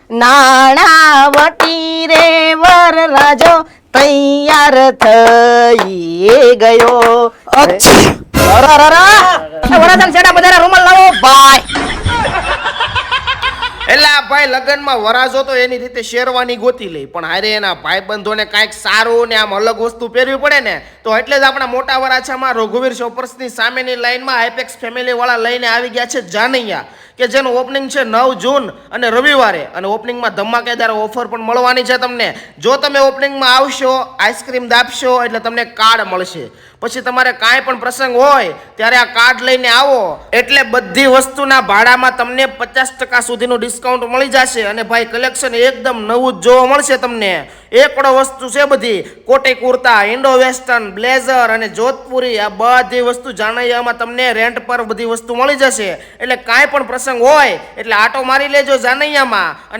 નાણાવટી રે વરરાજો તૈયાર થઈ ગયો. વરાસણ છેડા બધાના રૂમાલ લાવો ભાઈ. એટલે આ ભાઈ લગ્નમાં વરાજો તો એની રીતે શેરવાની ગોતી લે, પણ હારે એના ભાઈબંધોને કાંઈક સારું ને આમ અલગ વસ્તુ પહેરવી પડે ને, તો એટલે જ આપણા મોટા વરાછામાં રઘુવીર શોપર્સની સામેની લાઈનમાં હાઈપેક્સ ફેમિલી વાળા લઈને આવી ગયા છે જાનૈયા, કે જેનું ઓપનિંગ છે 9 જૂન અને રવિવારે, અને ઓપનિંગમાં ધમાકેદાર ઓફર પણ મળવાની છે તમને. જો તમે ઓપનિંગમાં આવશો, આઈસ્ક્રીમ દાબશો એટલે તમને કાર્ડ મળશે. પછી તમારે કાંઈ પણ પ્રસંગ હોય ત્યારે આ કાર્ડ લઈને આવો એટલે બધી વસ્તુના ભાડામાં તમને 50% સુધીનું ડિસ્કાઉન્ટ મળી જશે. અને ભાઈ કલેક્શન એકદમ નવું જ જોવા મળશે તમને. એકડો વસ્તુ છે બધી, કોટી કુર્તા, ઇન્ડો વેસ્ટર્ન, બ્લેઝર અને જોધપુરી, આ બધી વસ્તુ જાનૈયામાં તમને રેન્ટ પર બધી વસ્તુ મળી જશે. એટલે કાંઈ પણ પ્રસંગ હોય એટલે આટો મારી લેજો જાનૈયામાં. અને